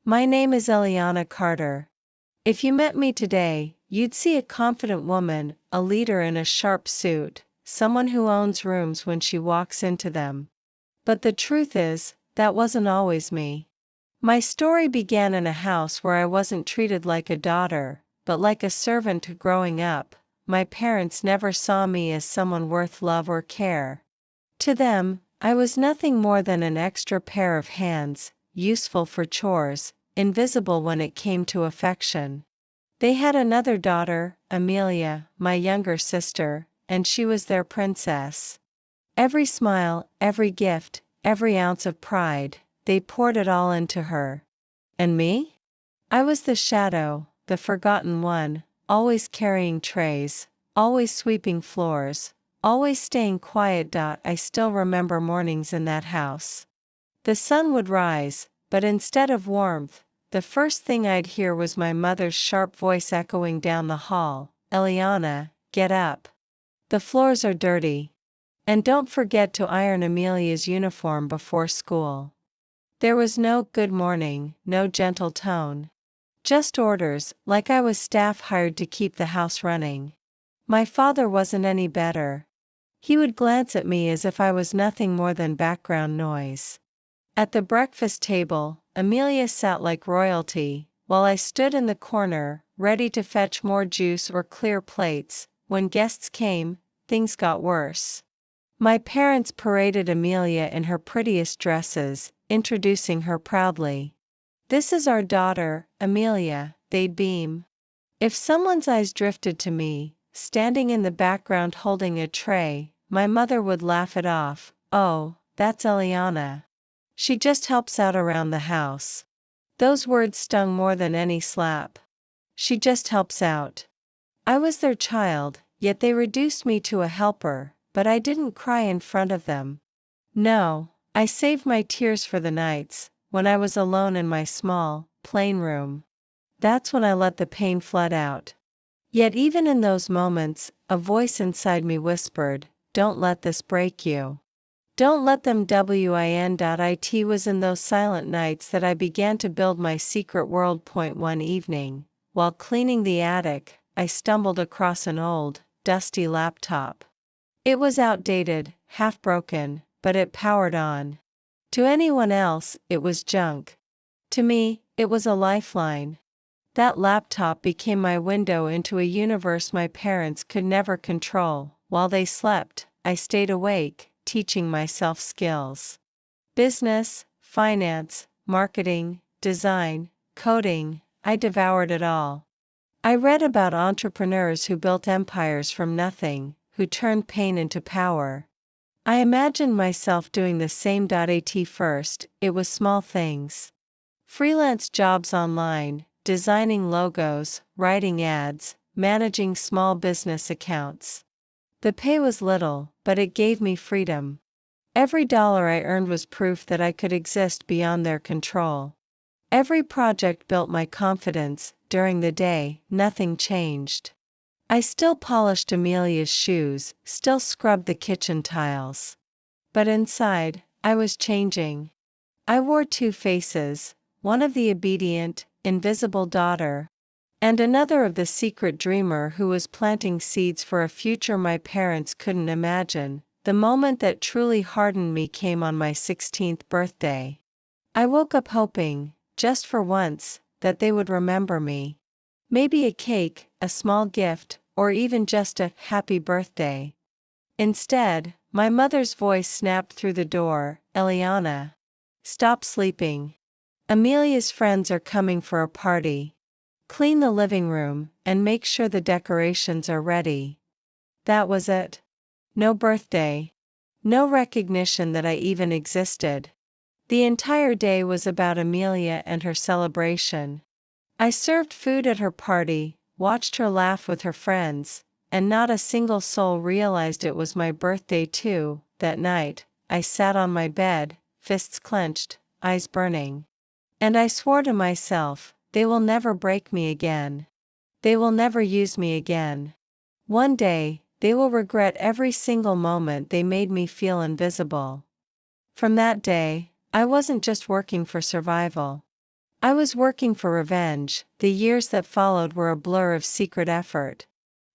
My name is Eliana Carter. If you met me today, you'd see a confident woman, a leader in a sharp suit, someone who owns rooms when she walks into them. But the truth is, that wasn't always me. My story began in a house where I wasn't treated like a daughter, but like a servant. Growing up, my parents never saw me as someone worth love or care. To them, I was nothing more than an extra pair of hands, useful for chores, invisible when it came to affection. They had another daughter, Amelia, my younger sister, and she was their princess. Every smile, every gift, every ounce of pride, they poured it all into her. And me? I was the shadow, the forgotten one, always carrying trays, always sweeping floors, always staying quiet. I still remember mornings in that house. The sun would rise, but instead of warmth, the first thing I'd hear was my mother's sharp voice echoing down the hall, "Eliana, get up. The floors are dirty. And don't forget to iron Amelia's uniform before school." There was no "good morning," no gentle tone. Just orders, like I was staff hired to keep the house running. My father wasn't any better. He would glance at me as if I was nothing more than background noise. At the breakfast table, Amelia sat like royalty, while I stood in the corner, ready to fetch more juice or clear plates. When guests came, things got worse. My parents paraded Amelia in her prettiest dresses, introducing her proudly. "This is our daughter, Amelia," they'd beam. If someone's eyes drifted to me, standing in the background holding a tray, my mother would laugh it off. "Oh, that's Eliana. She just helps out around the house." Those words stung more than any slap. She just helps out. I was their child, yet they reduced me to a helper. But I didn't cry in front of them. No, I saved my tears for the nights, when I was alone in my small, plain room. That's when I let the pain flood out. Yet even in those moments, a voice inside me whispered, "Don't let this break you. Don't let them win." It was in those silent nights that I began to build my secret world. One evening, while cleaning the attic, I stumbled across an old, dusty laptop. It was outdated, half broken, but it powered on. To anyone else, it was junk. To me, it was a lifeline. That laptop became my window into a universe my parents could never control. While they slept, I stayed awake, teaching myself skills. Business, finance, marketing, design, coding, I devoured it all. I read about entrepreneurs who built empires from nothing, who turned pain into power. I imagined myself doing the same. At first, it was small things. Freelance jobs online, designing logos, writing ads, managing small business accounts. The pay was little, but it gave me freedom. Every dollar I earned was proof that I could exist beyond their control. Every project built my confidence. During the day, nothing changed. I still polished Amelia's shoes, still scrubbed the kitchen tiles. But inside, I was changing. I wore two faces, one of the obedient, invisible daughter, and another of the secret dreamer who was planting seeds for a future my parents couldn't imagine. The moment that truly hardened me came on my 16th birthday. I woke up hoping, just for once, that they would remember me. Maybe a cake, a small gift, or even just a "happy birthday." Instead, my mother's voice snapped through the door, "Eliana, stop sleeping. Amelia's friends are coming for a party. Clean the living room, and make sure the decorations are ready." That was it. No birthday. No recognition that I even existed. The entire day was about Amelia and her celebration. I served food at her party, watched her laugh with her friends, and not a single soul realized it was my birthday too. That night, I sat on my bed, fists clenched, eyes burning. And I swore to myself, they will never break me again. They will never use me again. One day, they will regret every single moment they made me feel invisible. From that day, I wasn't just working for survival. I was working for revenge. The years that followed were a blur of secret effort.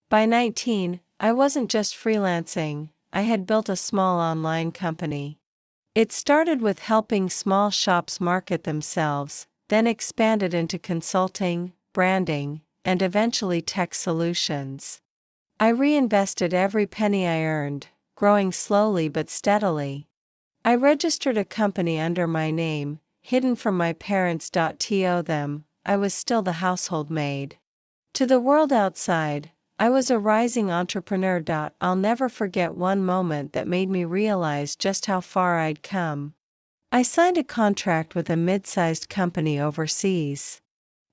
By 19, I wasn't just freelancing, I had built a small online company. It started with helping small shops market themselves, then expanded into consulting, branding, and eventually tech solutions. I reinvested every penny I earned, growing slowly but steadily. I registered a company under my name, hidden from my parents. To them, I was still the household maid. To the world outside, I was a rising entrepreneur. I'll never forget one moment that made me realize just how far I'd come. I signed a contract with a mid-sized company overseas.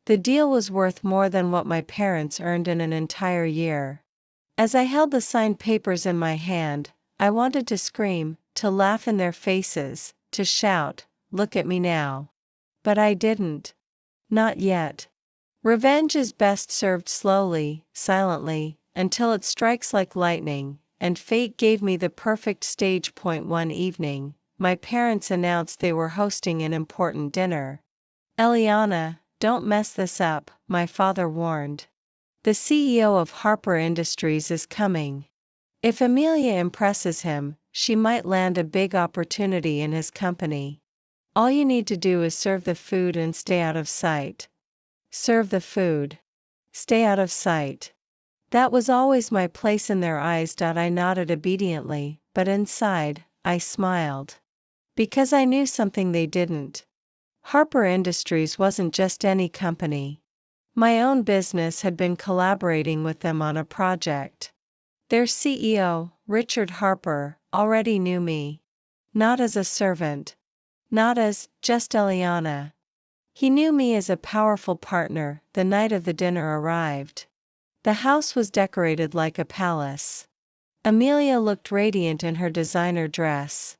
The deal was worth more than what my parents earned in an entire year. As I held the signed papers in my hand, I wanted to scream, to laugh in their faces, to shout, "Look at me now." But I didn't. Not yet. Revenge is best served slowly, silently, until it strikes like lightning, and fate gave me the perfect stage point. One evening, my parents announced they were hosting an important dinner. "Eliana, don't mess this up," my father warned. "The CEO of Harper Industries is coming. If Amelia impresses him, she might land a big opportunity in his company. All you need to do is serve the food and stay out of sight." Serve the food. Stay out of sight. That was always my place in their eyes. I nodded obediently, but inside, I smiled. Because I knew something they didn't. Harper Industries wasn't just any company. My own business had been collaborating with them on a project. Their CEO, Richard Harper, already knew me. Not as a servant. Not as just Eliana. He knew me as a powerful partner. The night of the dinner arrived. The house was decorated like a palace. Amelia looked radiant in her designer dress.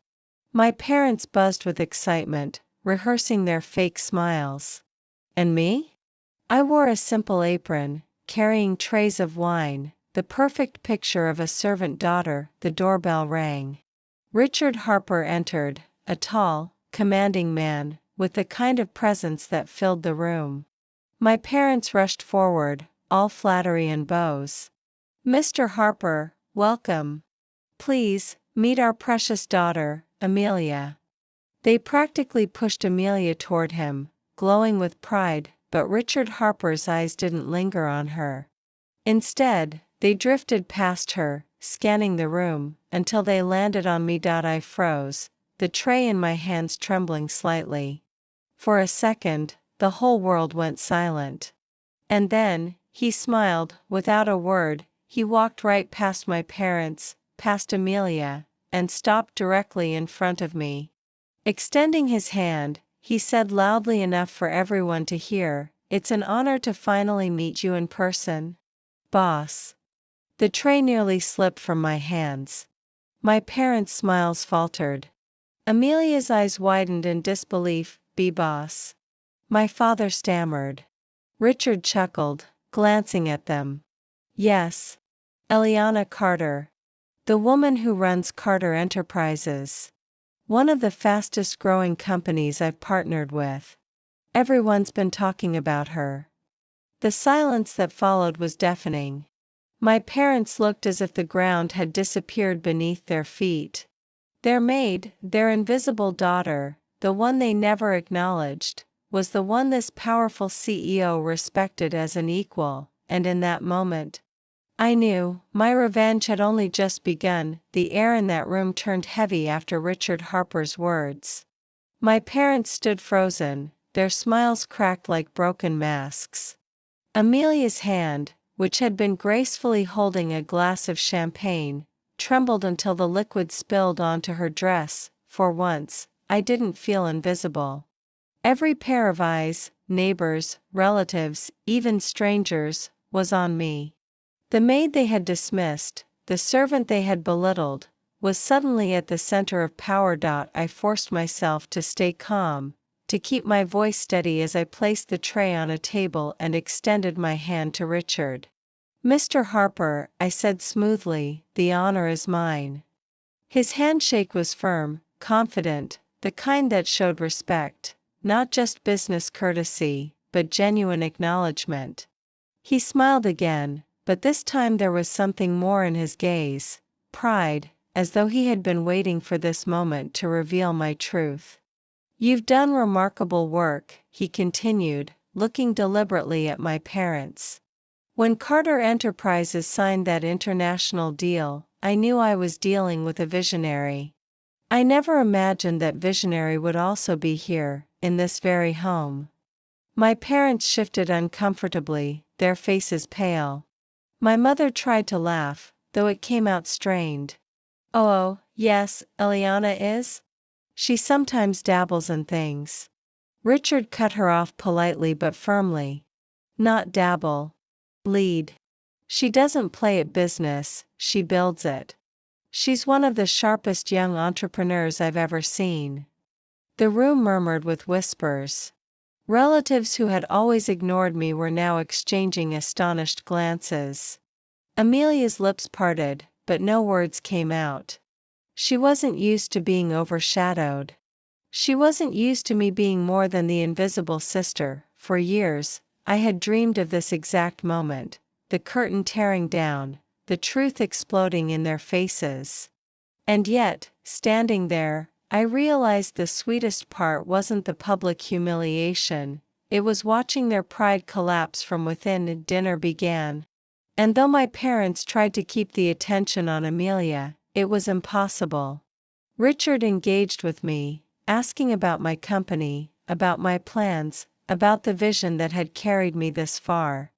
My parents buzzed with excitement, rehearsing their fake smiles. And me? I wore a simple apron, carrying trays of wine, the perfect picture of a servant daughter. The doorbell rang. Richard Harper entered, a tall, commanding man, with the kind of presence that filled the room. My parents rushed forward, all flattery and bows. "Mr. Harper, welcome. Please, meet our precious daughter, Amelia." They practically pushed Amelia toward him, glowing with pride, but Richard Harper's eyes didn't linger on her. Instead, they drifted past her, scanning the room, until they landed on me. I froze, the tray in my hands trembling slightly. For a second, the whole world went silent. And then, he smiled. Without a word, he walked right past my parents, past Amelia, and stopped directly in front of me. Extending his hand, he said loudly enough for everyone to hear, "It's an honor to finally meet you in person, boss." The tray nearly slipped from my hands. My parents' smiles faltered. Amelia's eyes widened in disbelief. "Be boss?" My father stammered. Richard chuckled, glancing at them. "Yes. Eliana Carter. The woman who runs Carter Enterprises. One of the fastest growing companies I've partnered with. Everyone's been talking about her." The silence that followed was deafening. My parents looked as if the ground had disappeared beneath their feet. Their maid, their invisible daughter, the one they never acknowledged, was the one this powerful CEO respected as an equal, and in that moment, I knew, my revenge had only just begun. The air in that room turned heavy after Richard Harper's words. My parents stood frozen, their smiles cracked like broken masks. Amelia's hand, which had been gracefully holding a glass of champagne, trembled until the liquid spilled onto her dress. For once, I didn't feel invisible. Every pair of eyes, neighbors, relatives, even strangers, was on me. The maid they had dismissed, the servant they had belittled, was suddenly at the center of power. I forced myself to stay calm, to keep my voice steady as I placed the tray on a table and extended my hand to Richard. "Mr. Harper," I said smoothly, "the honor is mine." His handshake was firm, confident, the kind that showed respect, not just business courtesy, but genuine acknowledgement. He smiled again, but this time there was something more in his gaze, pride, as though he had been waiting for this moment to reveal my truth. "You've done remarkable work," he continued, looking deliberately at my parents. "When Carter Enterprises signed that international deal, I knew I was dealing with a visionary. I never imagined that visionary would also be here, in this very home." My parents shifted uncomfortably, their faces pale. My mother tried to laugh, though it came out strained. "Oh, yes, Eliana is? She sometimes dabbles in things." Richard cut her off politely but firmly. "Not dabble. Lead. She doesn't play at business, she builds it. She's one of the sharpest young entrepreneurs I've ever seen." The room murmured with whispers. Relatives who had always ignored me were now exchanging astonished glances. Amelia's lips parted, but no words came out. She wasn't used to being overshadowed. She wasn't used to me being more than the invisible sister. For years, I had dreamed of this exact moment, the curtain tearing down, the truth exploding in their faces. And yet, standing there, I realized the sweetest part wasn't the public humiliation, it was watching their pride collapse from within. Dinner began. And though my parents tried to keep the attention on Amelia, it was impossible. Richard engaged with me, asking about my company, about my plans, about the vision that had carried me this far.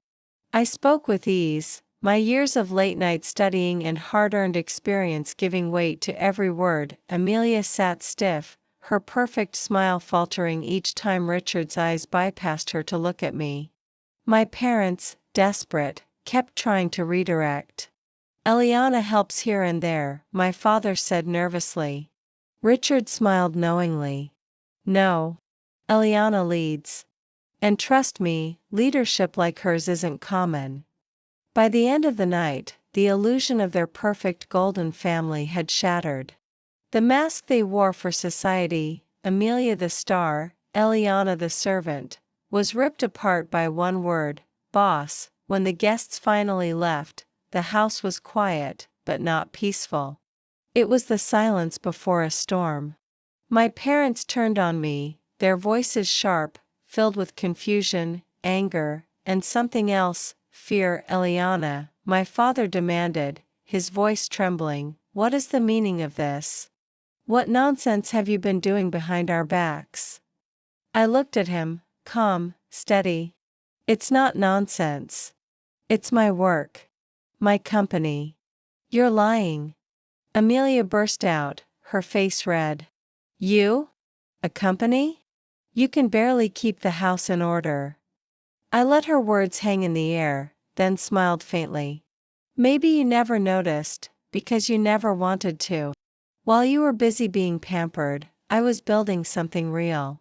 I spoke with ease, my years of late-night studying and hard-earned experience giving weight to every word. Amelia sat stiff, her perfect smile faltering each time Richard's eyes bypassed her to look at me. My parents, desperate, kept trying to redirect. "Eliana helps here and there," my father said nervously. Richard smiled knowingly. "No. Eliana leads. And trust me, leadership like hers isn't common." By the end of the night, the illusion of their perfect golden family had shattered. The mask they wore for society, Amelia the star, Eliana the servant, was ripped apart by one word, boss. When the guests finally left, the house was quiet, but not peaceful. It was the silence before a storm. My parents turned on me, their voices sharp, filled with confusion, anger, and something else, fear. "Eliana," my father demanded, his voice trembling, "what is the meaning of this? What nonsense have you been doing behind our backs?" I looked at him, calm, steady. "It's not nonsense. It's my work. My company." "You're lying." Amelia burst out, her face red. "You? A company? You can barely keep the house in order." I let her words hang in the air, then smiled faintly. "Maybe you never noticed, because you never wanted to. While you were busy being pampered, I was building something real.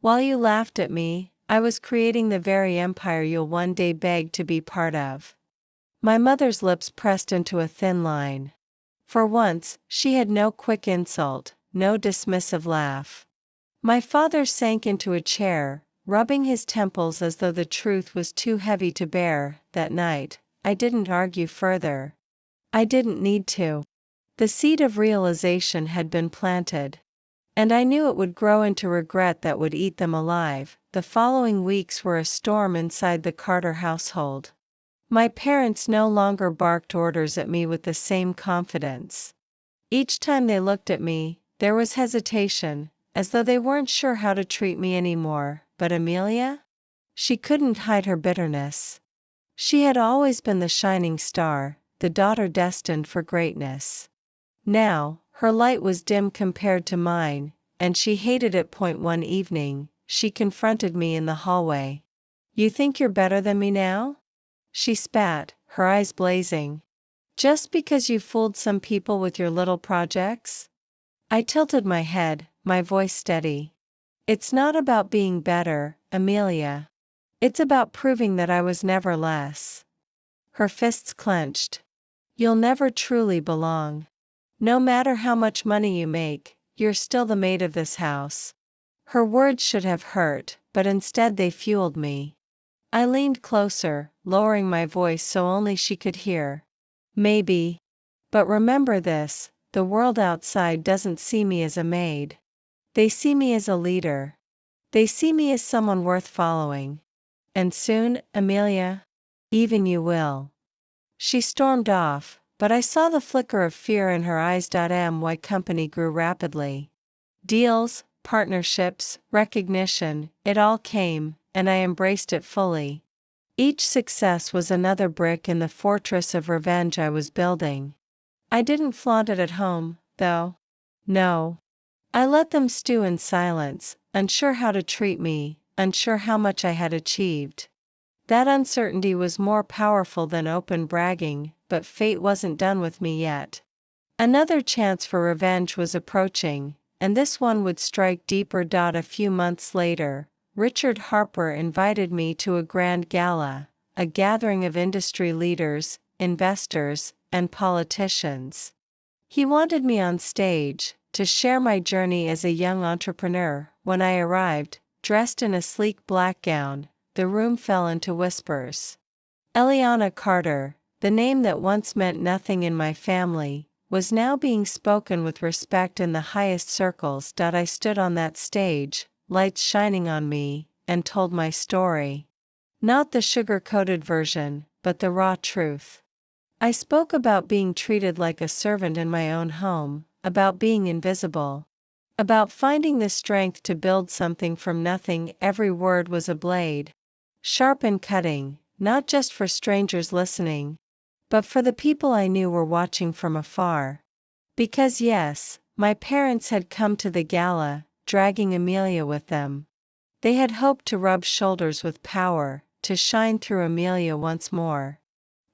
While you laughed at me, I was creating the very empire you'll one day beg to be part of." My mother's lips pressed into a thin line. For once, she had no quick insult, no dismissive laugh. My father sank into a chair, rubbing his temples as though the truth was too heavy to bear. That night, I didn't argue further. I didn't need to. The seed of realization had been planted. And I knew it would grow into regret that would eat them alive. The following weeks were a storm inside the Carter household. My parents no longer barked orders at me with the same confidence. Each time they looked at me, there was hesitation, as though they weren't sure how to treat me anymore. But Amelia? She couldn't hide her bitterness. She had always been the shining star, the daughter destined for greatness. Now, her light was dim compared to mine, and she hated it. One evening, she confronted me in the hallway. "You think you're better than me now?" She spat, her eyes blazing. "Just because you fooled some people with your little projects?" I tilted my head, my voice steady. "It's not about being better, Amelia. It's about proving that I was never less." Her fists clenched. "You'll never truly belong. No matter how much money you make, you're still the maid of this house. Her words should have hurt, but instead they fueled me. I leaned closer, lowering my voice so only she could hear. Maybe. But remember this, the world outside doesn't see me as a maid. They see me as a leader. They see me as someone worth following. And soon, Amelia, even you will. She stormed off, but I saw the flicker of fear in her eyes. My company grew rapidly. Deals, partnerships, recognition, it all came, and I embraced it fully. Each success was another brick in the fortress of revenge I was building. I didn't flaunt it at home, though. No. I let them stew in silence, unsure how to treat me, unsure how much I had achieved. That uncertainty was more powerful than open bragging, but fate wasn't done with me yet. Another chance for revenge was approaching, and this one would strike deeper. A few months later, Richard Harper invited me to a grand gala, a gathering of industry leaders, investors, and politicians. He wanted me on stage, to share my journey as a young entrepreneur. When I arrived, dressed in a sleek black gown, the room fell into whispers. Eliana Carter, the name that once meant nothing in my family, was now being spoken with respect in the highest circles. I stood on that stage, lights shining on me, and told my story. Not the sugar-coated version, but the raw truth. I spoke about being treated like a servant in my own home, about being invisible, about finding the strength to build something from nothing. Every word was a blade, sharp and cutting, not just for strangers listening, but for the people I knew were watching from afar. Because yes, my parents had come to the gala, dragging Amelia with them. They had hoped to rub shoulders with power, to shine through Amelia once more.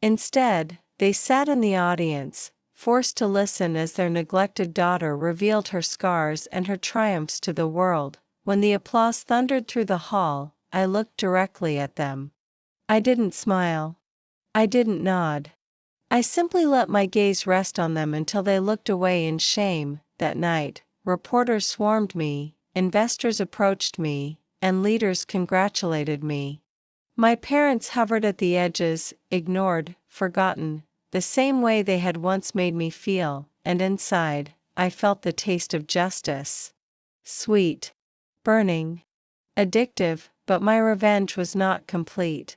Instead, they sat in the audience, forced to listen as their neglected daughter revealed her scars and her triumphs to the world. When the applause thundered through the hall, I looked directly at them. I didn't smile. I didn't nod. I simply let my gaze rest on them until they looked away in shame. That night, reporters swarmed me, investors approached me, and leaders congratulated me. My parents hovered at the edges, ignored, forgotten, the same way they had once made me feel, and inside, I felt the taste of justice. Sweet. Burning. Addictive, but my revenge was not complete.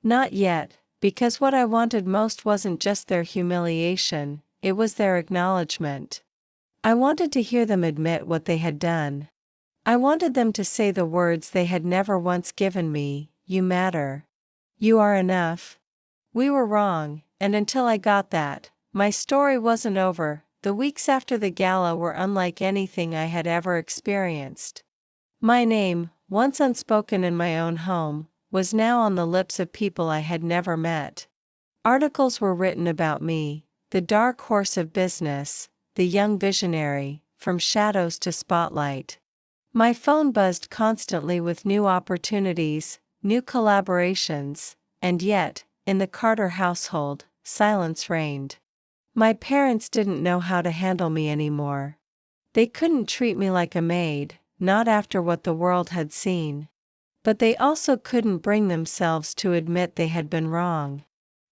Not yet, because what I wanted most wasn't just their humiliation, it was their acknowledgement. I wanted to hear them admit what they had done. I wanted them to say the words they had never once given me: you matter. You are enough. We were wrong, and until I got that, my story wasn't over. The weeks after the gala were unlike anything I had ever experienced. My name, once unspoken in my own home, was now on the lips of people I had never met. Articles were written about me, the dark horse of business, the young visionary, from shadows to spotlight. My phone buzzed constantly with new opportunities, new collaborations, and yet, in the Carter household, silence reigned. My parents didn't know how to handle me anymore. They couldn't treat me like a maid, not after what the world had seen. But they also couldn't bring themselves to admit they had been wrong.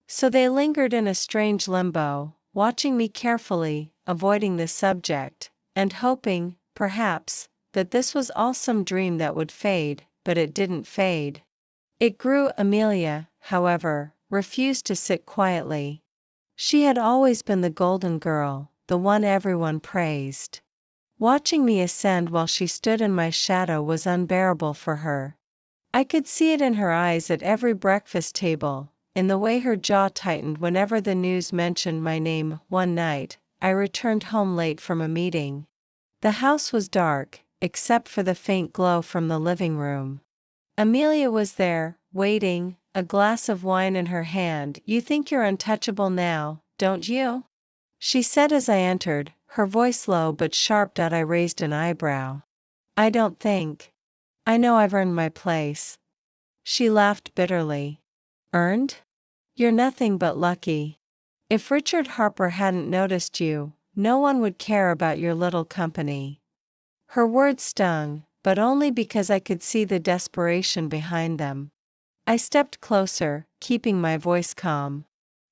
So they lingered in a strange limbo, watching me carefully, avoiding the subject, and hoping, perhaps, that this was all some dream that would fade. But it didn't fade. It grew. Amelia, however, refused to sit quietly. She had always been the golden girl, the one everyone praised. Watching me ascend while she stood in my shadow was unbearable for her. I could see it in her eyes at every breakfast table, in the way her jaw tightened whenever the news mentioned my name. One night, I returned home late from a meeting. The house was dark, except for the faint glow from the living room. Amelia was there, waiting, a glass of wine in her hand. You think you're untouchable now, don't you? She said as I entered, her voice low but sharp. I raised an eyebrow. I don't think. I know I've earned my place. She laughed bitterly. Earned? You're nothing but lucky. If Richard Harper hadn't noticed you, no one would care about your little company. Her words stung, but only because I could see the desperation behind them. I stepped closer, keeping my voice calm.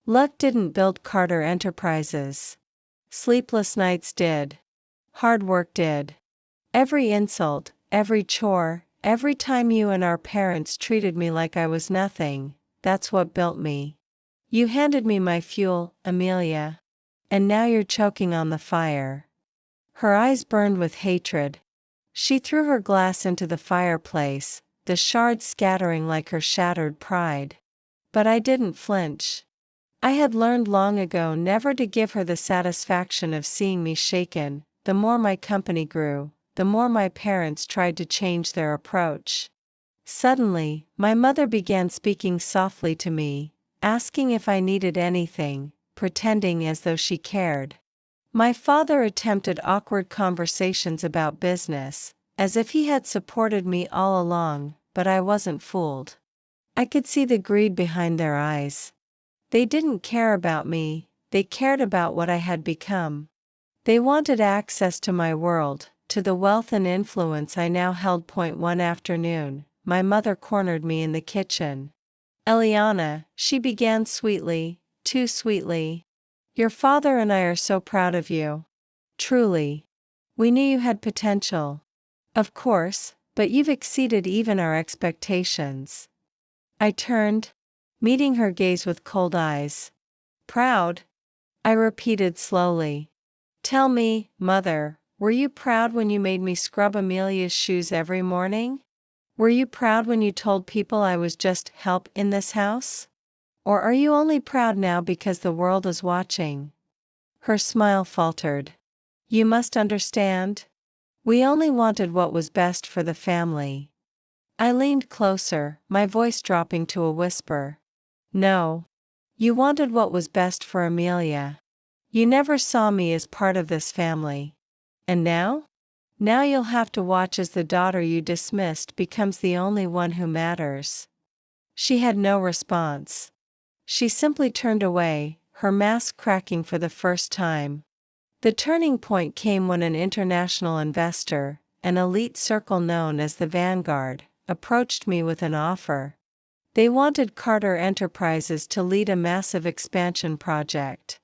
Luck didn't build Carter Enterprises. Sleepless nights did. Hard work did. Every insult, every chore, every time you and our parents treated me like I was nothing, that's what built me. You handed me my fuel, Amelia. And now you're choking on the fire. Her eyes burned with hatred. She threw her glass into the fireplace, the shards scattering like her shattered pride. But I didn't flinch. I had learned long ago never to give her the satisfaction of seeing me shaken. The more my company grew, the more my parents tried to change their approach. Suddenly, my mother began speaking softly to me, asking if I needed anything, pretending as though she cared. My father attempted awkward conversations about business, as if he had supported me all along, but I wasn't fooled. I could see the greed behind their eyes. They didn't care about me, they cared about what I had become. They wanted access to my world, to the wealth and influence I now held. One afternoon, my mother cornered me in the kitchen. "Eliana," she began sweetly, too sweetly. "Your father and I are so proud of you. Truly. We knew you had potential. Of course, but you've exceeded even our expectations." I turned, meeting her gaze with cold eyes. "Proud?" I repeated slowly. "Tell me, Mother, were you proud when you made me scrub Amelia's shoes every morning? Were you proud when you told people I was just help in this house? Or are you only proud now because the world is watching?" Her smile faltered. "You must understand. We only wanted what was best for the family." I leaned closer, my voice dropping to a whisper. "No. You wanted what was best for Amelia. You never saw me as part of this family. And now? Now you'll have to watch as the daughter you dismissed becomes the only one who matters." She had no response. She simply turned away, her mask cracking for the first time. The turning point came when an international investor, an elite circle known as the Vanguard, approached me with an offer. They wanted Carter Enterprises to lead a massive expansion project.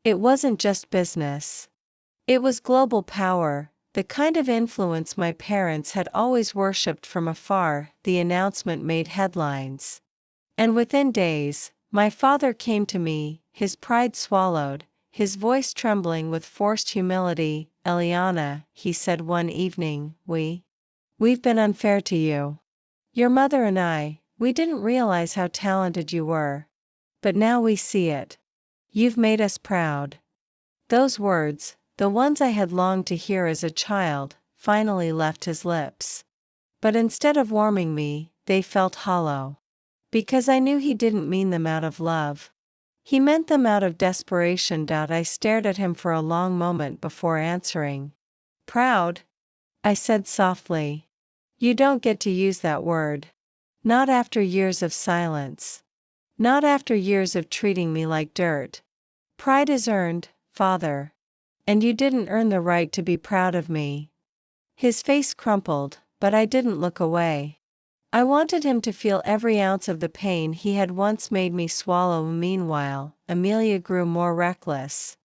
It wasn't just business. It was global power, the kind of influence my parents had always worshipped from afar. The announcement made headlines. And within days, my father came to me, his pride swallowed, his voice trembling with forced humility. "Eliana," he said one evening, we've been unfair to you. Your mother and we didn't realize how talented you were. But now we see it. You've made us proud." Those words, the ones I had longed to hear as a child, finally left his lips. But instead of warming me, they felt hollow. Because I knew he didn't mean them out of love. He meant them out of desperation. I stared at him for a long moment before answering. "Proud?" I said softly. "You don't get to use that word. Not after years of silence. Not after years of treating me like dirt. Pride is earned, Father. And you didn't earn the right to be proud of me." His face crumpled, but I didn't look away. I wanted him to feel every ounce of the pain he had once made me swallow. Meanwhile, Amelia grew more reckless.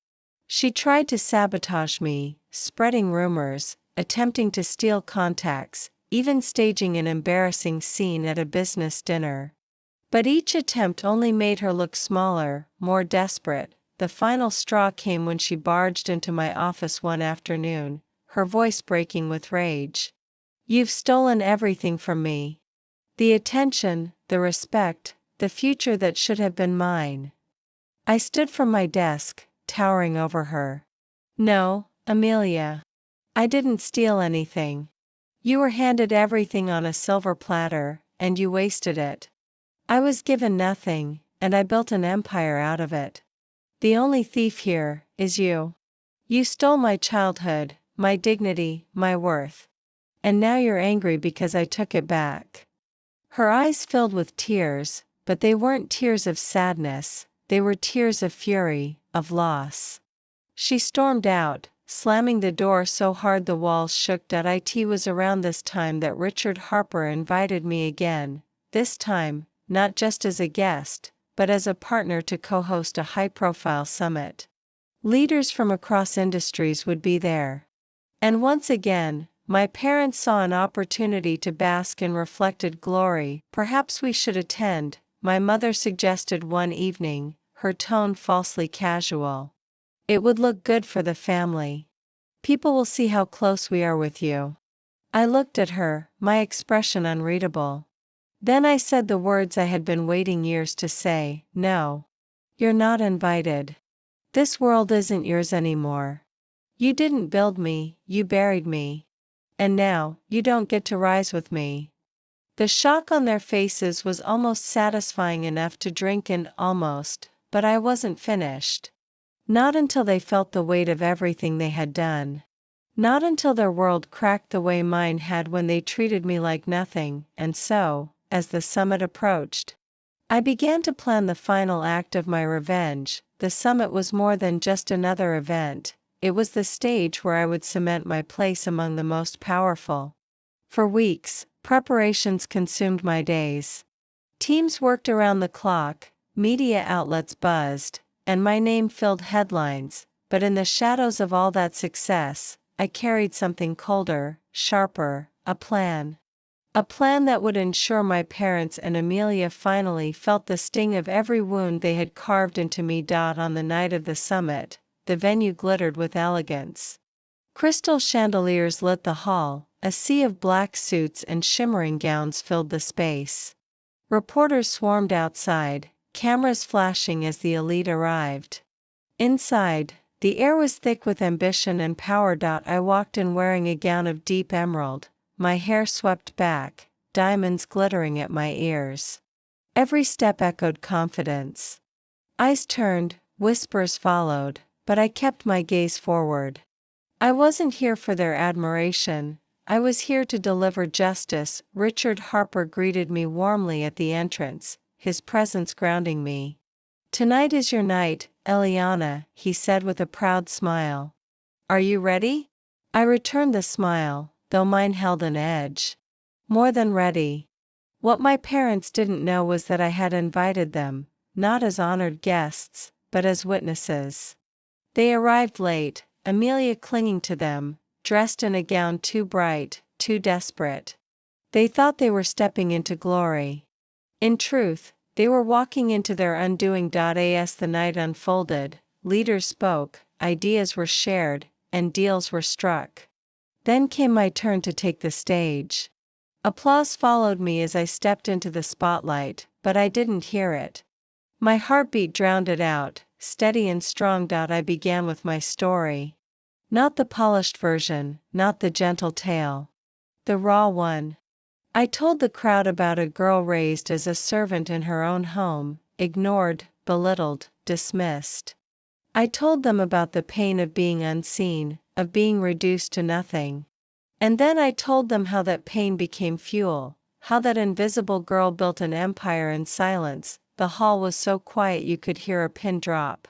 She tried to sabotage me, spreading rumors, attempting to steal contacts, even staging an embarrassing scene at a business dinner. But each attempt only made her look smaller, more desperate. The final straw came when she barged into my office one afternoon, her voice breaking with rage. "You've stolen everything from me. The attention, the respect, the future that should have been mine." I stood from my desk, towering over her. "No, Amelia. I didn't steal anything. You were handed everything on a silver platter, and you wasted it. I was given nothing, and I built an empire out of it. The only thief here is you. You stole my childhood, my dignity, my worth. And now you're angry because I took it back." Her eyes filled with tears, but they weren't tears of sadness, they were tears of fury, of loss. She stormed out, slamming the door so hard the walls shook. It was around this time that Richard Harper invited me again, this time, not just as a guest, but as a partner to co-host a high-profile summit. Leaders from across industries would be there. And once again, my parents saw an opportunity to bask in reflected glory. Perhaps we should attend, my mother suggested one evening, her tone falsely casual. It would look good for the family. People will see how close we are with you. I looked at her, my expression unreadable. Then I said the words I had been waiting years to say, no. You're not invited. This world isn't yours anymore. You didn't build me, you buried me. And now, you don't get to rise with me. The shock on their faces was almost satisfying enough to drink in, almost, but I wasn't finished. Not until they felt the weight of everything they had done. Not until their world cracked the way mine had when they treated me like nothing. And so, as the summit approached, I began to plan the final act of my revenge. The summit was more than just another event, it was the stage where I would cement my place among the most powerful. For weeks, preparations consumed my days. Teams worked around the clock, media outlets buzzed, and my name filled headlines, but in the shadows of all that success, I carried something colder, sharper, a plan. A plan that would ensure my parents and Amelia finally felt the sting of every wound they had carved into me. On the night of the summit, the venue glittered with elegance. Crystal chandeliers lit the hall, a sea of black suits and shimmering gowns filled the space. Reporters swarmed outside, cameras flashing as the elite arrived. Inside, the air was thick with ambition and power. I walked in wearing a gown of deep emerald, my hair swept back, diamonds glittering at my ears. Every step echoed confidence. Eyes turned, whispers followed, but I kept my gaze forward. I wasn't here for their admiration, I was here to deliver justice. Richard Harper greeted me warmly at the entrance, his presence grounding me. Tonight is your night, Eliana, he said with a proud smile. Are you ready? I returned the smile, though mine held an edge. More than ready. What my parents didn't know was that I had invited them, not as honored guests, but as witnesses. They arrived late, Amelia clinging to them, dressed in a gown too bright, too desperate. They thought they were stepping into glory. In truth, they were walking into their undoing. As the night unfolded, leaders spoke, ideas were shared, and deals were struck. Then came my turn to take the stage. Applause followed me as I stepped into the spotlight, but I didn't hear it. My heartbeat drowned it out, steady and strong. I began with my story. Not the polished version, not the gentle tale. The raw one. I told the crowd about a girl raised as a servant in her own home, ignored, belittled, dismissed. I told them about the pain of being unseen, of being reduced to nothing. And then I told them how that pain became fuel, how that invisible girl built an empire in silence. The hall was so quiet you could hear a pin drop.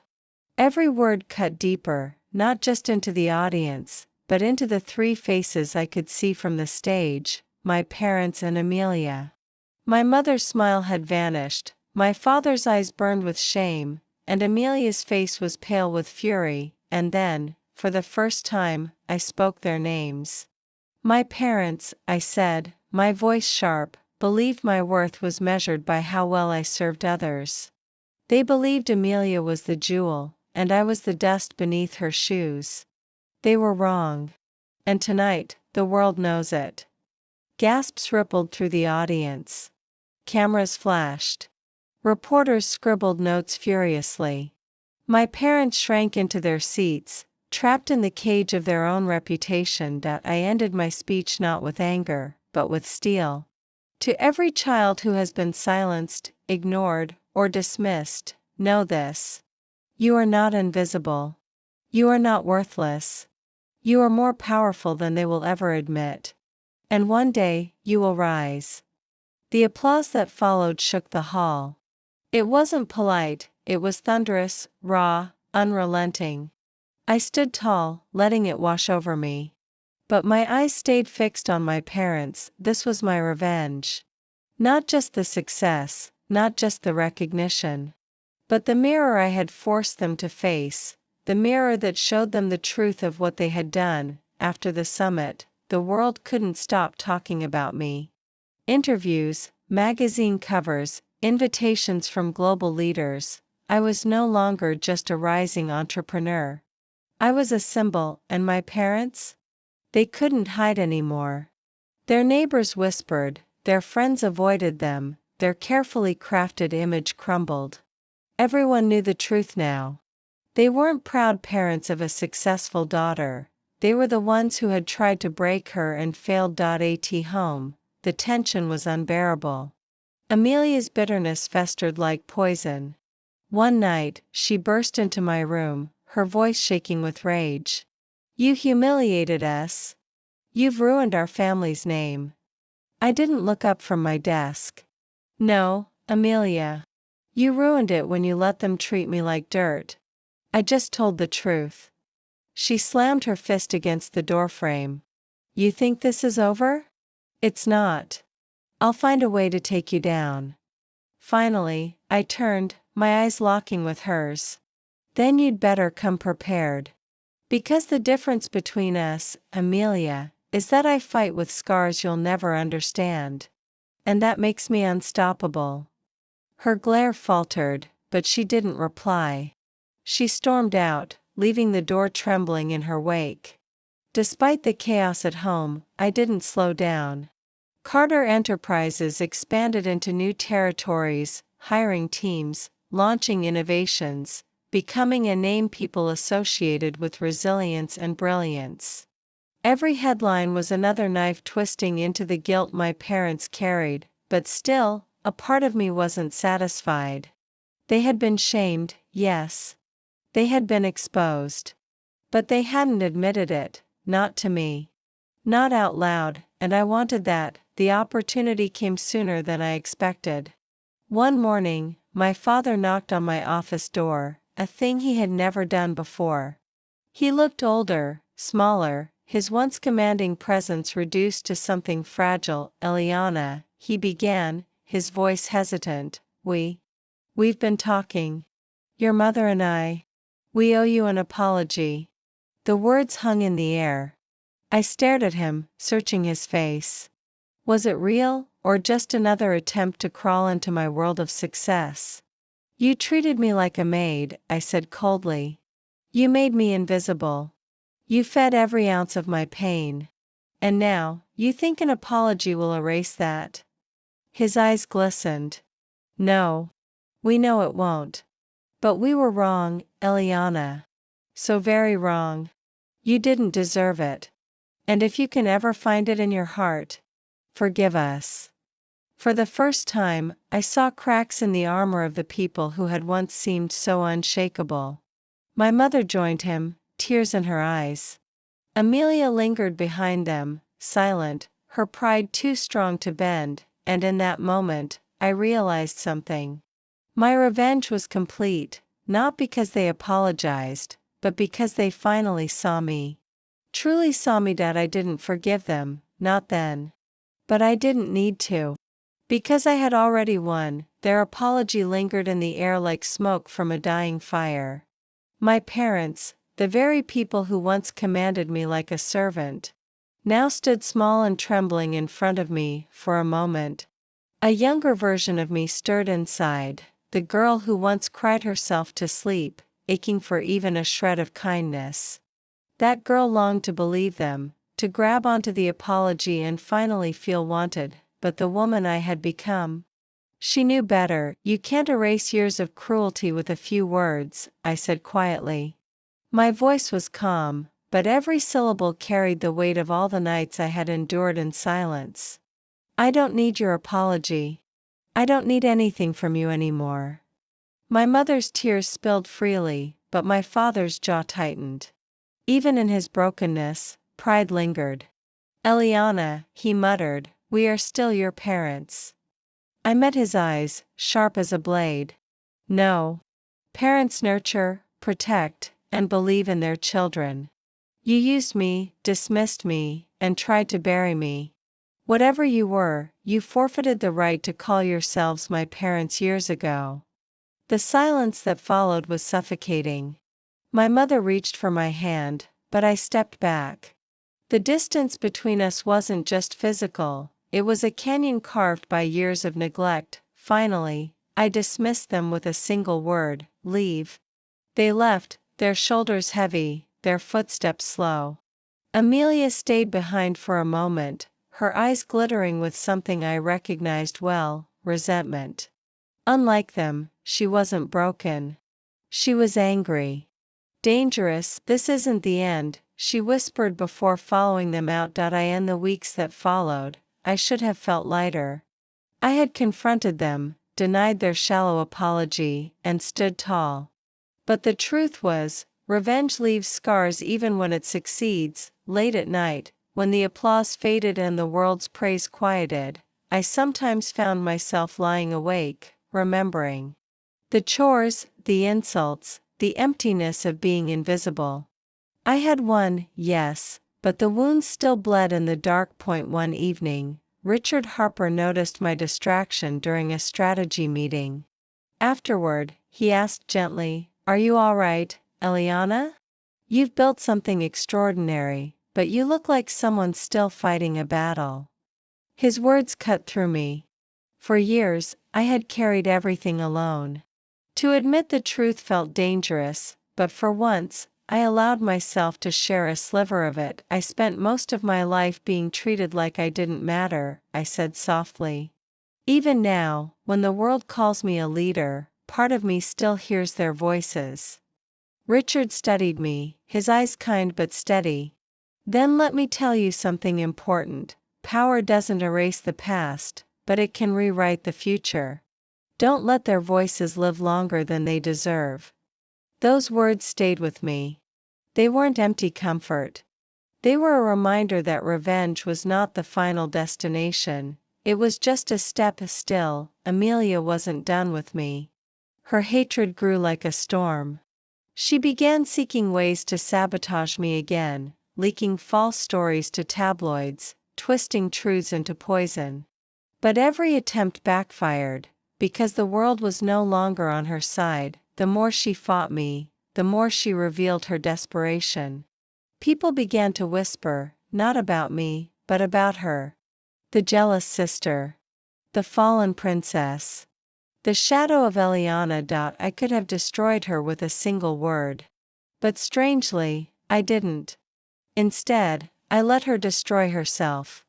Every word cut deeper, not just into the audience, but into the three faces I could see from the stage, my parents and Amelia. My mother's smile had vanished, my father's eyes burned with shame, and Amelia's face was pale with fury, and then, for the first time, I spoke their names. My parents, I said, my voice sharp, believed my worth was measured by how well I served others. They believed Amelia was the jewel, and I was the dust beneath her shoes. They were wrong. And tonight, the world knows it. Gasps rippled through the audience. Cameras flashed. Reporters scribbled notes furiously. My parents shrank into their seats, trapped in the cage of their own reputation. I ended my speech not with anger, but with steel. To every child who has been silenced, ignored, or dismissed, know this. You are not invisible. You are not worthless. You are more powerful than they will ever admit. And one day, you will rise. The applause that followed shook the hall. It wasn't polite, it was thunderous, raw, unrelenting. I stood tall, letting it wash over me. But my eyes stayed fixed on my parents. This was my revenge. Not just the success, not just the recognition, but the mirror I had forced them to face, the mirror that showed them the truth of what they had done. After the summit, the world couldn't stop talking about me. Interviews, magazine covers, invitations from global leaders. I was no longer just a rising entrepreneur. I was a symbol, and my parents? They couldn't hide anymore. Their neighbors whispered, their friends avoided them, their carefully crafted image crumbled. Everyone knew the truth now. They weren't proud parents of a successful daughter. They were the ones who had tried to break her and failed. At home, the tension was unbearable. Amelia's bitterness festered like poison. One night, she burst into my room, her voice shaking with rage. "You humiliated us. You've ruined our family's name." I didn't look up from my desk. "No, Amelia. You ruined it when you let them treat me like dirt. I just told the truth." She slammed her fist against the doorframe. "You think this is over? It's not. I'll find a way to take you down." Finally, I turned, my eyes locking with hers. "Then you'd better come prepared. Because the difference between us, Amelia, is that I fight with scars you'll never understand. And that makes me unstoppable." Her glare faltered, but she didn't reply. She stormed out, leaving the door trembling in her wake. Despite the chaos at home, I didn't slow down. Carter Enterprises expanded into new territories, hiring teams, launching innovations, becoming a name people associated with resilience and brilliance. Every headline was another knife twisting into the guilt my parents carried, but still, a part of me wasn't satisfied. They had been shamed, yes. They had been exposed. But they hadn't admitted it, not to me. Not out loud, and I wanted that. The opportunity came sooner than I expected. One morning, my father knocked on my office door, a thing he had never done before. He looked older, smaller, his once commanding presence reduced to something fragile. "Eliana," he began, his voice hesitant, We've been talking. Your mother and I. We owe you an apology." The words hung in the air. I stared at him, searching his face. Was it real, or just another attempt to crawl into my world of success? "You treated me like a maid," I said coldly. "You made me invisible. You fed every ounce of my pain. And now, you think an apology will erase that?" His eyes glistened. "No. We know it won't. But we were wrong, Eliana. So very wrong. You didn't deserve it. And if you can ever find it in your heart, forgive us." For the first time, I saw cracks in the armor of the people who had once seemed so unshakable. My mother joined him, tears in her eyes. Amelia lingered behind them, silent, her pride too strong to bend, and in that moment, I realized something. My revenge was complete, not because they apologized, but because they finally saw me. Truly saw me. That I didn't forgive them, not then. But I didn't need to. Because I had already won, their apology lingered in the air like smoke from a dying fire. My parents, the very people who once commanded me like a servant, now stood small and trembling in front of me. For a moment, a younger version of me stirred inside, the girl who once cried herself to sleep, aching for even a shred of kindness. That girl longed to believe them, to grab onto the apology and finally feel wanted, but the woman I had become? She knew better. "You can't erase years of cruelty with a few words," I said quietly. My voice was calm, but every syllable carried the weight of all the nights I had endured in silence. "I don't need your apology. I don't need anything from you anymore." My mother's tears spilled freely, but my father's jaw tightened. Even in his brokenness, pride lingered. "Eliana," he muttered, "we are still your parents." I met his eyes, sharp as a blade. "No. Parents nurture, protect, and believe in their children. You used me, dismissed me, and tried to bury me. Whatever you were, you forfeited the right to call yourselves my parents years ago." The silence that followed was suffocating. My mother reached for my hand, but I stepped back. The distance between us wasn't just physical, it was a canyon carved by years of neglect. Finally, I dismissed them with a single word: leave. They left, their shoulders heavy, their footsteps slow. Amelia stayed behind for a moment, her eyes glittering with something I recognized well: resentment. Unlike them, she wasn't broken. She was angry. "Dangerous, this isn't the end," she whispered before following them out. In the weeks that followed, I should have felt lighter. I had confronted them, denied their shallow apology, and stood tall. But the truth was, revenge leaves scars even when it succeeds. Late at night, when the applause faded and the world's praise quieted, I sometimes found myself lying awake, remembering the chores, the insults, the emptiness of being invisible. I had won, yes, but the wounds still bled in the dark. One evening, Richard Harper noticed my distraction during a strategy meeting. Afterward, he asked gently, "Are you all right, Eliana? You've built something extraordinary, but you look like someone still fighting a battle." His words cut through me. For years, I had carried everything alone. To admit the truth felt dangerous, but for once, I allowed myself to share a sliver of it. "I spent most of my life being treated like I didn't matter," I said softly. "Even now, when the world calls me a leader, part of me still hears their voices." Richard studied me, his eyes kind but steady. "Then let me tell you something important. Power doesn't erase the past, but it can rewrite the future. Don't let their voices live longer than they deserve." Those words stayed with me. They weren't empty comfort. They were a reminder that revenge was not the final destination, it was just a step. Still, Amelia wasn't done with me. Her hatred grew like a storm. She began seeking ways to sabotage me again, leaking false stories to tabloids, twisting truths into poison. But every attempt backfired, because the world was no longer on her side. The more she fought me, the more she revealed her desperation. People began to whisper, not about me, but about her. The jealous sister. The fallen princess. The shadow of Eliana. I could have destroyed her with a single word. But strangely, I didn't. Instead, I let her destroy herself.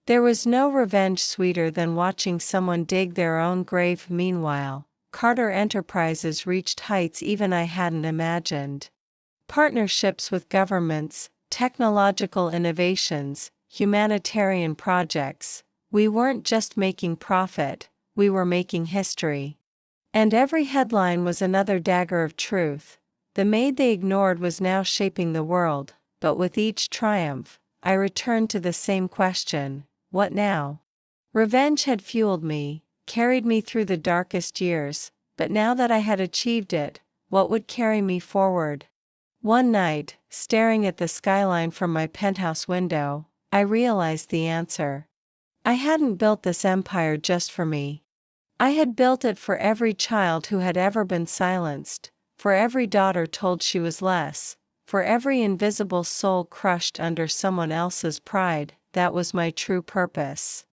There was no revenge sweeter than watching someone dig their own grave. Meanwhile, Carter Enterprises reached heights even I hadn't imagined. Partnerships with governments, technological innovations, humanitarian projects. We weren't just making profit, we were making history. And every headline was another dagger of truth. The maid they ignored was now shaping the world, but with each triumph, I returned to the same question: what now? Revenge had fueled me, carried me through the darkest years, but now that I had achieved it, what would carry me forward? One night, staring at the skyline from my penthouse window, I realized the answer. I hadn't built this empire just for me. I had built it for every child who had ever been silenced, for every daughter told she was less, for every invisible soul crushed under someone else's pride. That was my true purpose.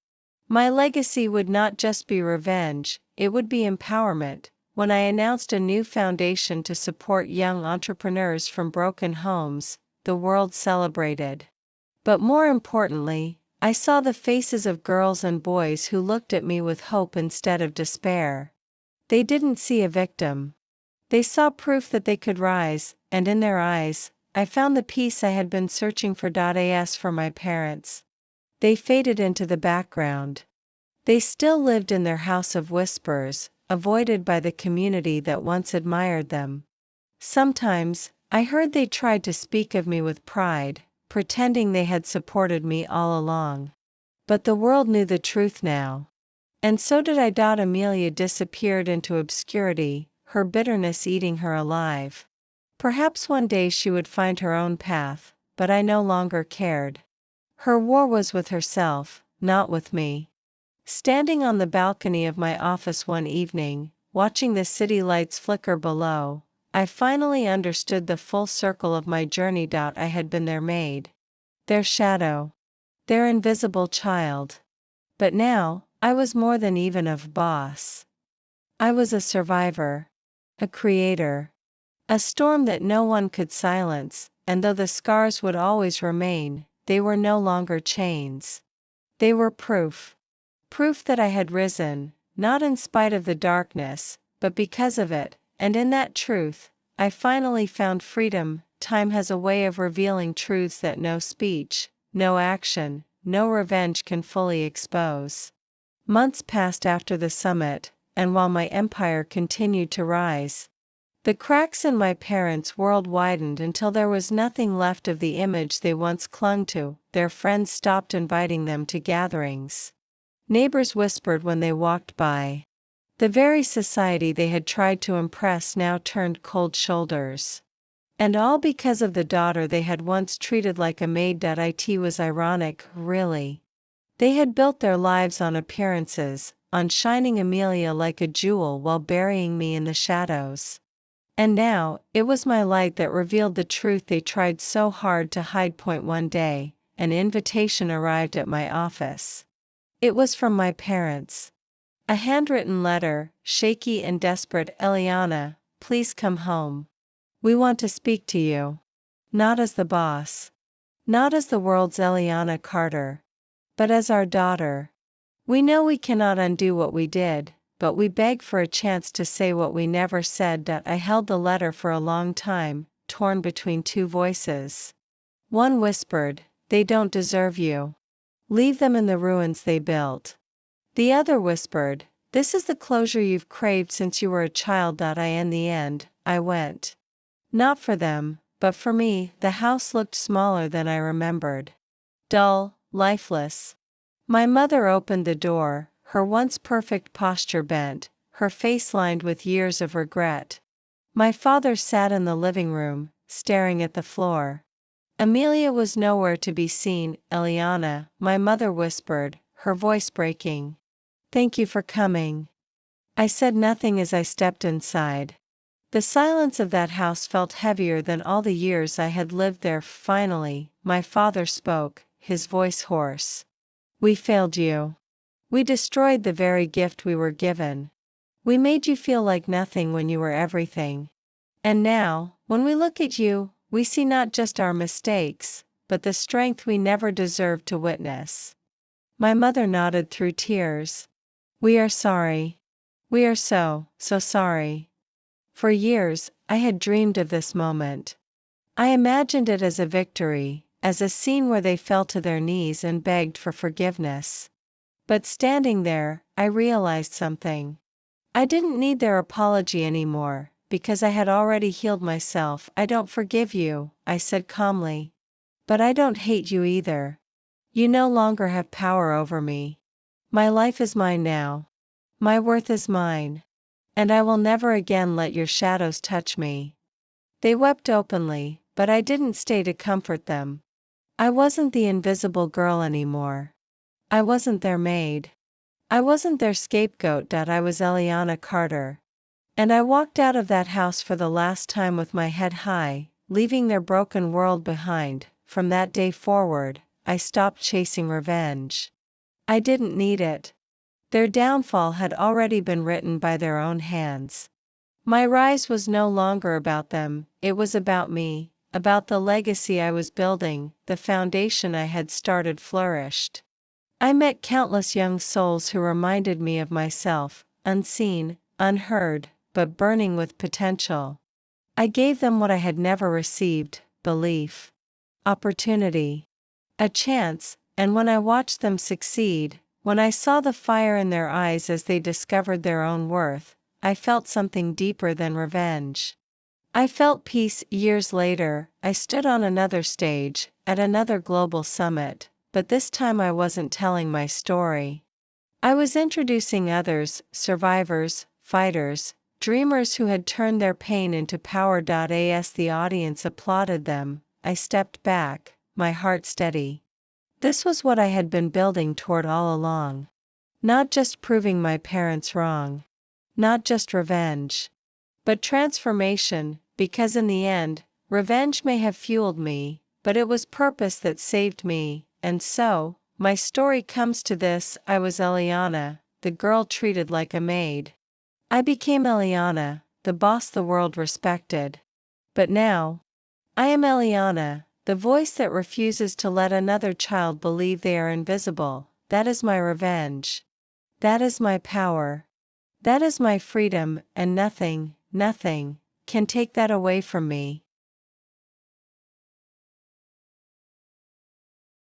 My legacy would not just be revenge, it would be empowerment. When I announced a new foundation to support young entrepreneurs from broken homes, the world celebrated. But more importantly, I saw the faces of girls and boys who looked at me with hope instead of despair. They didn't see a victim. They saw proof that they could rise, and in their eyes, I found the peace I had been searching for. As for my parents, they faded into the background. They still lived in their house of whispers, avoided by the community that once admired them. Sometimes, I heard they tried to speak of me with pride, pretending they had supported me all along. But the world knew the truth now. And so did I. Amelia disappeared into obscurity, her bitterness eating her alive. Perhaps one day she would find her own path, but I no longer cared. Her war was with herself, not with me. Standing on the balcony of my office one evening, watching the city lights flicker below, I finally understood the full circle of my journey. I had been their maid, their shadow, their invisible child. But now, I was more than even a boss. I was a survivor, a creator, a storm that no one could silence, and though the scars would always remain, they were no longer chains. They were proof. Proof that I had risen, not in spite of the darkness, but because of it, and in that truth, I finally found freedom. Time has a way of revealing truths that no speech, no action, no revenge can fully expose. Months passed after the summit, and while my empire continued to rise, the cracks in my parents' world widened until there was nothing left of the image they once clung to. Their friends stopped inviting them to gatherings. Neighbors whispered when they walked by. The very society they had tried to impress now turned cold shoulders. And all because of the daughter they had once treated like a maid. It was ironic, really. They had built their lives on appearances, on shining Amelia like a jewel while burying me in the shadows. And now, it was my light that revealed the truth they tried so hard to hide. One day, an invitation arrived at my office. It was from my parents. A handwritten letter, shaky and desperate. Eliana, please come home. We want to speak to you. Not as the boss. Not as the world's Eliana Carter. But as our daughter. We know we cannot undo what we did, but we beg for a chance to say what we never said. I held the letter for a long time, torn between two voices. One whispered, "They don't deserve you. Leave them in the ruins they built." The other whispered, "This is the closure you've craved since you were a child." In the end, I went. Not for them, but for me. The house looked smaller than I remembered. Dull, lifeless. My mother opened the door, her once perfect posture bent, her face lined with years of regret. My father sat in the living room, staring at the floor. Amelia was nowhere to be seen. "Eliana," my mother whispered, her voice breaking. "Thank you for coming." I said nothing as I stepped inside. The silence of that house felt heavier than all the years I had lived there. Finally, my father spoke, his voice hoarse. "We failed you. We destroyed the very gift we were given. We made you feel like nothing when you were everything. And now, when we look at you, we see not just our mistakes, but the strength we never deserved to witness." My mother nodded through tears. "We are sorry. We are so sorry." For years, I had dreamed of this moment. I imagined it as a victory, as a scene where they fell to their knees and begged for forgiveness. But standing there, I realized something. I didn't need their apology anymore, because I had already healed myself. "I don't forgive you," I said calmly. "But I don't hate you either. You no longer have power over me. My life is mine now. My worth is mine. And I will never again let your shadows touch me." They wept openly, but I didn't stay to comfort them. I wasn't the invisible girl anymore. I wasn't their maid. I wasn't their scapegoat. I was Eliana Carter. And I walked out of that house for the last time with my head high, leaving their broken world behind. From that day forward, I stopped chasing revenge. I didn't need it. Their downfall had already been written by their own hands. My rise was no longer about them, it was about me, about the legacy I was building. The foundation I had started flourished. I met countless young souls who reminded me of myself, unseen, unheard, but burning with potential. I gave them what I had never received: belief, opportunity, a chance. And when I watched them succeed, when I saw the fire in their eyes as they discovered their own worth, I felt something deeper than revenge. I felt peace. Years later, I stood on another stage, at another global summit, but this time I wasn't telling my story. I was introducing others, survivors, fighters, Dreamers who had turned their pain into power. As the audience applauded them, I stepped back, my heart steady. This was what I had been building toward all along. Not just proving my parents wrong. Not just revenge. But transformation, because in the end, revenge may have fueled me, but it was purpose that saved me, and so, my story comes to this. I was Eliana, the girl treated like a maid. I became Eliana, the boss the world respected. But now, I am Eliana, the voice that refuses to let another child believe they are invisible. That is my revenge. That is my power. That is my freedom, and nothing, nothing, can take that away from me.